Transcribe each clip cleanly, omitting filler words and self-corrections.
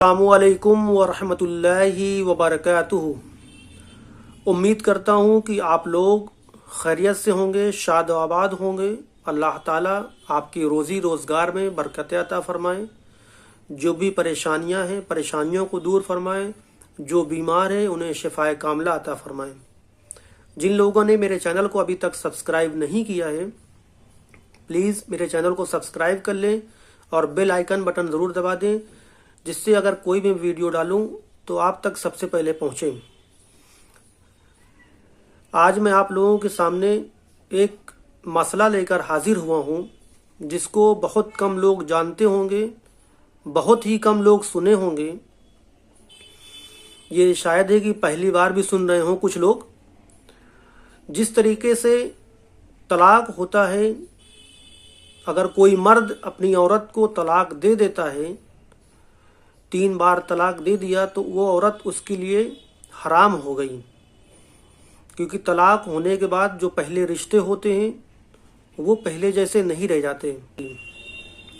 السلام علیکم ورحمۃ اللہ وبرکاتہ۔ امید کرتا ہوں کہ آپ لوگ خیریت سے ہوں گے، شاد و آباد ہوں گے۔ اللہ تعالیٰ آپ کی روزی روزگار میں برکت عطا فرمائیں، جو بھی پریشانیاں ہیں پریشانیوں کو دور فرمائیں، جو بیمار ہیں انہیں شفائے کاملہ عطا فرمائیں۔ جن لوگوں نے میرے چینل کو ابھی تک سبسکرائب نہیں کیا ہے پلیز میرے چینل کو سبسکرائب کر لیں اور بیل آئیکن بٹن ضرور دبا دیں، جس سے اگر کوئی بھی ویڈیو ڈالوں تو آپ تک سب سے پہلے پہنچے۔ آج میں آپ لوگوں کے سامنے ایک مسئلہ لے کر حاضر ہوا ہوں، جس کو بہت کم لوگ جانتے ہوں گے، بہت ہی کم لوگ سنے ہوں گے۔ یہ شاید ہے کہ پہلی بار بھی سن رہے ہوں کچھ لوگ۔ جس طریقے سے طلاق ہوتا ہے، اگر کوئی مرد اپنی عورت کو طلاق دے دیتا ہے، 3 بار طلاق دے دیا، تو وہ عورت اس کے لیے حرام ہو گئی، کیونکہ طلاق ہونے کے بعد جو پہلے رشتے ہوتے ہیں وہ پہلے جیسے نہیں رہ جاتے۔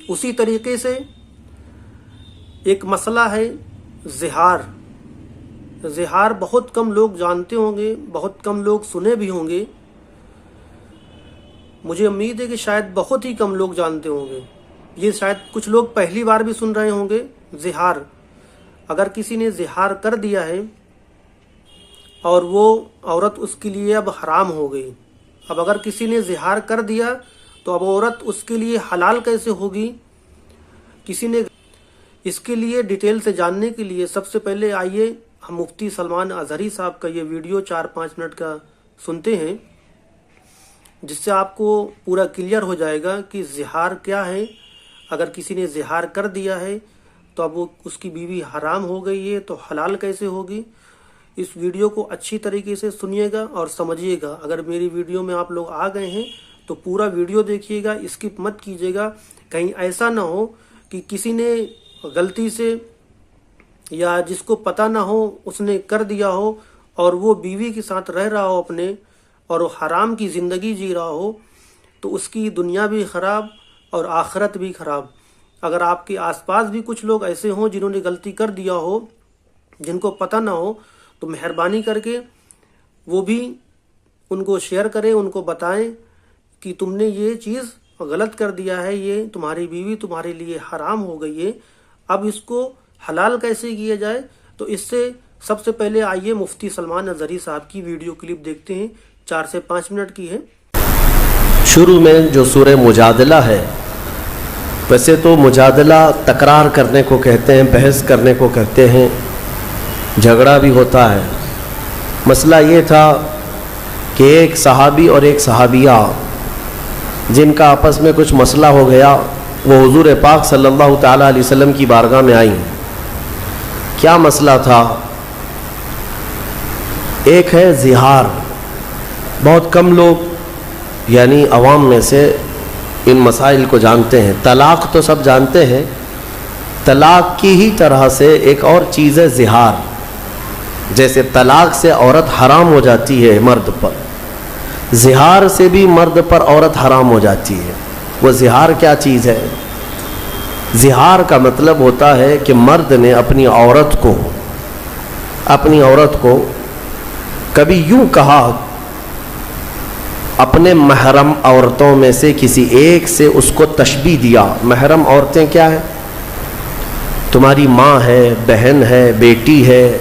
اسی طریقے سے ایک مسئلہ ہے زہار۔ زہار بہت کم لوگ جانتے ہوں گے، بہت کم لوگ سنے بھی ہوں گے۔ مجھے امید ہے کہ شاید بہت ہی کم لوگ جانتے ہوں گے۔ یہ شاید کچھ لوگ پہلی بار بھی سن رہے ہوں گے۔ زہار، اگر کسی نے زہار کر دیا ہے اور وہ عورت اس کے لیے اب حرام ہو گئی، اب اگر کسی نے زہار کر دیا تو اب عورت اس کے لیے حلال کیسے ہوگی؟ کسی نے اس کے لیے ڈیٹیل سے جاننے کے لیے سب سے پہلے آئیے ہم مفتی سلمان اظہری صاحب کا یہ ویڈیو 4-5 منٹ کا سنتے ہیں، جس سے آپ کو پورا کلیئر ہو جائے گا کہ زہار کیا ہے۔ اگر کسی نے زہار کر دیا ہے تو اب وہ اس کی بیوی حرام ہو گئی ہے، تو حلال کیسے ہوگی؟ اس ویڈیو کو اچھی طریقے سے سنیے گا اور سمجھیے گا۔ اگر میری ویڈیو میں آپ لوگ آ گئے ہیں تو پورا ویڈیو دیکھیے گا، اسکپ مت کیجیے گا۔ کہیں ایسا نہ ہو کہ کسی نے غلطی سے یا جس کو پتہ نہ ہو اس نے کر دیا ہو اور وہ بیوی کے ساتھ رہ رہا ہو اپنے، اور وہ حرام کی زندگی جی رہا ہو، تو اس کی دنیا بھی خراب اور آخرت بھی خراب۔ اگر آپ کے آس پاس بھی کچھ لوگ ایسے ہوں جنہوں نے غلطی کر دیا ہو، جن کو پتہ نہ ہو، تو مہربانی کر کے وہ بھی ان کو شیئر کریں، ان کو بتائیں کہ تم نے یہ چیز غلط کر دیا ہے، یہ تمہاری بیوی تمہارے لیے حرام ہو گئی ہے، اب اس کو حلال کیسے کیا جائے۔ تو اس سے سب سے پہلے آئیے مفتی سلمان اظہری صاحب کی ویڈیو کلپ دیکھتے ہیں، 4 سے 5 منٹ کی ہے۔ شروع میں جو سورہ مجادلہ ہے، ویسے تو مجادلہ تکرار کرنے کو کہتے ہیں، بحث کرنے کو کہتے ہیں، جھگڑا بھی ہوتا ہے۔ مسئلہ یہ تھا کہ ایک صحابی اور ایک صحابیہ جن کا آپس میں کچھ مسئلہ ہو گیا، وہ حضور پاک صلی اللہ تعالیٰ علیہ وسلم کی بارگاہ میں آئیں۔ کیا مسئلہ تھا؟ ایک ہے زہار۔ بہت کم لوگ یعنی عوام میں سے ان مسائل کو جانتے ہیں۔ طلاق تو سب جانتے ہیں، طلاق کی ہی طرح سے ایک اور چیز ہے زہار۔ جیسے طلاق سے عورت حرام ہو جاتی ہے مرد پر، زہار سے بھی مرد پر عورت حرام ہو جاتی ہے۔ وہ زہار کیا چیز ہے؟ زہار کا مطلب ہوتا ہے کہ مرد نے اپنی عورت کو کبھی یوں کہا، اپنے محرم عورتوں میں سے کسی ایک سے اس کو تشبیہ دیا۔ محرم عورتیں کیا ہیں؟ تمہاری ماں ہے، بہن ہے، بیٹی ہے،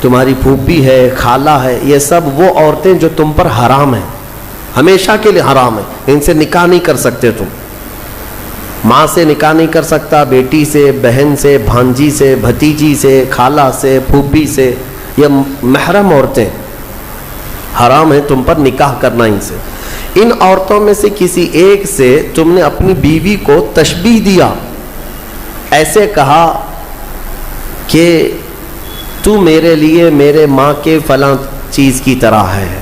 تمہاری پھوپھی ہے، خالہ ہے، یہ سب وہ عورتیں جو تم پر حرام ہیں، ہمیشہ کے لیے حرام ہیں۔ ان سے نکاح نہیں کر سکتے تم۔ ماں سے نکاح نہیں کر سکتا، بیٹی سے، بہن سے، بھانجی سے، بھتیجی سے، خالہ سے، پھوپھی سے، یہ محرم عورتیں حرام ہے تم پر نکاح کرنا ان سے۔ ان عورتوں میں سے کسی ایک سے تم نے اپنی بیوی کو تشبیہ دیا، ایسے کہا کہ تو میرے لیے میرے ماں کے فلاں چیز کی طرح ہے،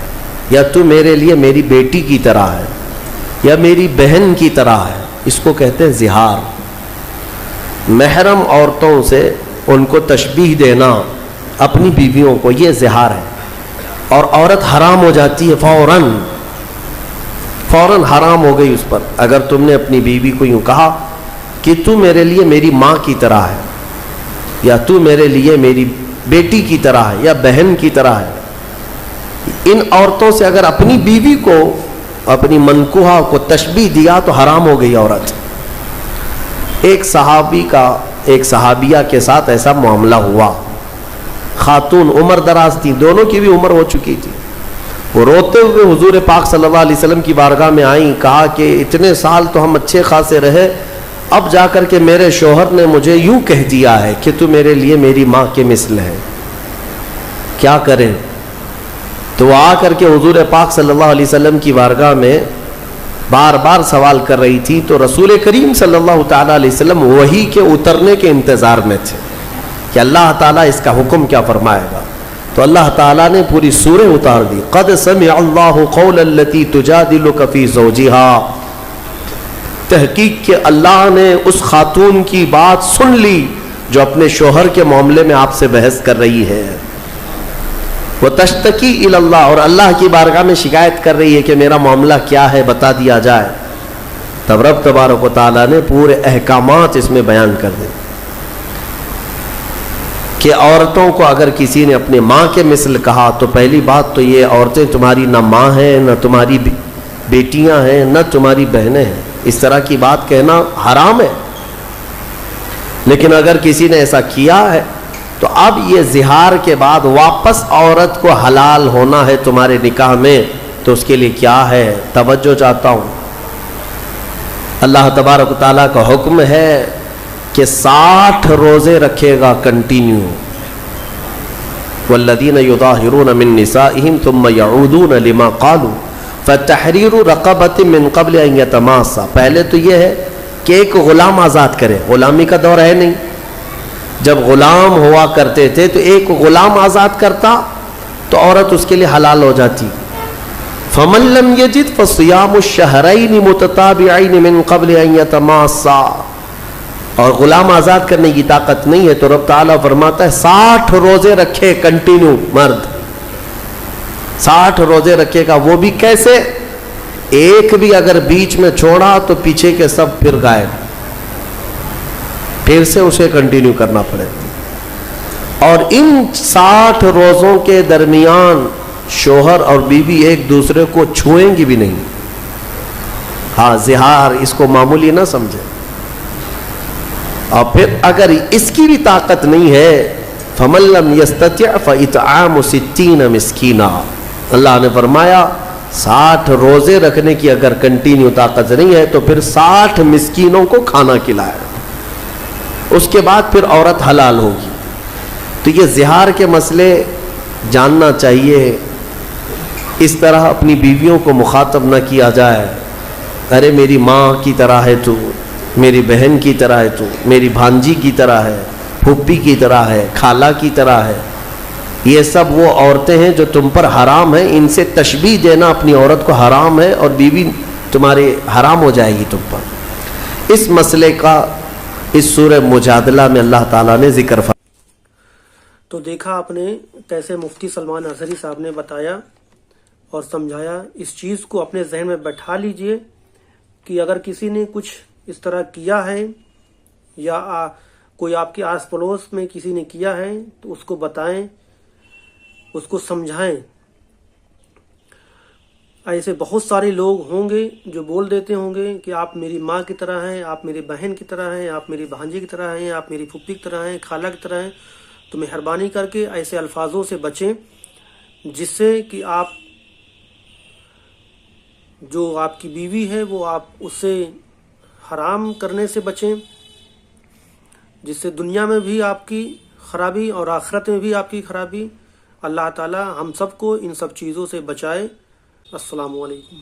یا تو میرے لیے میری بیٹی کی طرح ہے، یا میری بہن کی طرح ہے۔ اس کو کہتے ہیں زہار۔ محرم عورتوں سے ان کو تشبیہ دینا اپنی بیویوں کو، یہ زہار ہے، اور عورت حرام ہو جاتی ہے فوراً حرام ہو گئی اس پر۔ اگر تم نے اپنی بیوی کو یوں کہا کہ تو میرے لیے میری ماں کی طرح ہے، یا تو میرے لیے میری بیٹی کی طرح ہے یا بہن کی طرح ہے. ان عورتوں سے اگر اپنی بیوی کو اپنی منکوحہ کو تشبیہ دیا تو حرام ہو گئی عورت. ایک صحابیہ کے ساتھ ایسا معاملہ ہوا. خاتون عمر دراز تھی, دونوں کی بھی عمر ہو چکی تھی. وہ روتے ہوئے حضور پاک صلی اللہ علیہ وسلم کی بارگاہ میں آئیں, کہا کہ اتنے سال تو ہم اچھے خاصے رہے, اب جا کر کے میرے شوہر نے مجھے یوں کہہ دیا ہے کہ تو میرے لیے میری ماں کے مثل ہے, کیا کریں؟ تو وہ آ کر کے حضور پاک صلی اللہ علیہ وسلم کی بارگاہ میں بار بار سوال کر رہی تھی. تو رسول کریم صلی اللہ تعالیٰ علیہ وسلم وحی کے اترنے کے انتظار میں تھے کہ اللہ تعالیٰ اس کا حکم کیا فرمائے گا. تو اللہ تعالیٰ نے پوری سورہ اتار دی. قد سمع اللہ قول التی تجادلک فی زوجہا, تحقیق کہ اللہ نے اس خاتون کی بات سن لی جو اپنے شوہر کے معاملے میں آپ سے بحث کر رہی ہے. وتشتکی الی اللہ, اور اللہ کی بارگاہ میں شکایت کر رہی ہے کہ میرا معاملہ کیا ہے, بتا دیا جائے. تب رب تبارک و تعالیٰ نے پورے احکامات اس میں بیان کر دے کہ عورتوں کو اگر کسی نے اپنے ماں کے مثل کہا تو پہلی بات تو یہ, عورتیں تمہاری نہ ماں ہیں, نہ تمہاری بیٹیاں ہیں, نہ تمہاری بہنیں ہیں. اس طرح کی بات کہنا حرام ہے. لیکن اگر کسی نے ایسا کیا ہے تو اب یہ زہار کے بعد واپس عورت کو حلال ہونا ہے تمہارے نکاح میں, تو اس کے لیے کیا ہے, توجہ چاہتا ہوں. اللہ تبارک و تعالیٰ کا حکم ہے کہ 60 روزے رکھے گا کنٹینیو. والذین یظاہرون من نسائہم ثم یعودون لما قالوا فتحریر رقبۃ من قبل ان یتماسا. پہلے تو یہ ہے کہ ایک غلام آزاد کرے. غلامی کا دور ہے نہیں. جب غلام ہوا کرتے تھے تو ایک غلام آزاد کرتا تو عورت اس کے لیے حلال ہو جاتی. فمن لم یجد فصیام الشہرین متتابعین من قبل ان یتماسا. اور غلام آزاد کرنے کی طاقت نہیں ہے تو رب تعالیٰ فرماتا ہے 60 روزے رکھے کنٹینیو مرد, 60 روزے رکھے گا. وہ بھی کیسے, ایک بھی اگر بیچ میں چھوڑا تو پیچھے کے سب پھر غائب, پھر سے اسے کنٹینیو کرنا پڑے. اور ان 60 روزوں کے درمیان شوہر اور بیوی ایک دوسرے کو چھوئیں گی بھی نہیں. ہاں, زہار اس کو معمولی نہ سمجھے. اور پھر اگر اس کی بھی طاقت نہیں ہے, فمن لم یستطع فاطعام 60 مسکینا. اللہ نے فرمایا 60 روزے رکھنے کی اگر کنٹینیو طاقت نہیں ہے تو پھر 60 مسکینوں کو کھانا کھلائے, اس کے بعد پھر عورت حلال ہوگی. تو یہ زہار کے مسئلے جاننا چاہیے. اس طرح اپنی بیویوں کو مخاطب نہ کیا جائے, ارے میری ماں کی طرح ہے تو, میری بہن کی طرح ہے تو, میری بھانجی کی طرح ہے, پھوپھی کی طرح ہے, خالہ کی طرح ہے. یہ سب وہ عورتیں ہیں جو تم پر حرام ہیں. ان سے تشبیہ دینا اپنی عورت کو حرام ہے, اور بیوی تمہارے حرام ہو جائے گی تم پر. اس مسئلے کا اس سورہ مجادلہ میں اللہ تعالیٰ نے ذکر فرمایا. تو دیکھا آپ نے کیسے مفتی سلمان اظہری صاحب نے بتایا اور سمجھایا. اس چیز کو اپنے ذہن میں بیٹھا لیجئے کہ اگر کسی نے کچھ اس طرح کیا ہے یا کوئی آپ کے آس پڑوس میں کسی نے کیا ہے تو اس کو بتائیں, اس کو سمجھائیں. ایسے بہت سارے لوگ ہوں گے جو بول دیتے ہوں گے کہ آپ میری ماں کی طرح ہیں, آپ میری بہن کی طرح ہیں, آپ میری بھانجی کی طرح ہیں, آپ میری پھوپھی کی طرح ہیں, خالہ کی طرح ہیں. تو مہربانی کر کے ایسے الفاظوں سے بچیں جس سے کہ آپ جو آپ کی بیوی ہے وہ آپ اس سے حرام کرنے سے بچیں, جس سے دنیا میں بھی آپ کی خرابی اور آخرت میں بھی آپ کی خرابی. اللہ تعالی ہم سب کو ان سب چیزوں سے بچائے. السلام علیکم.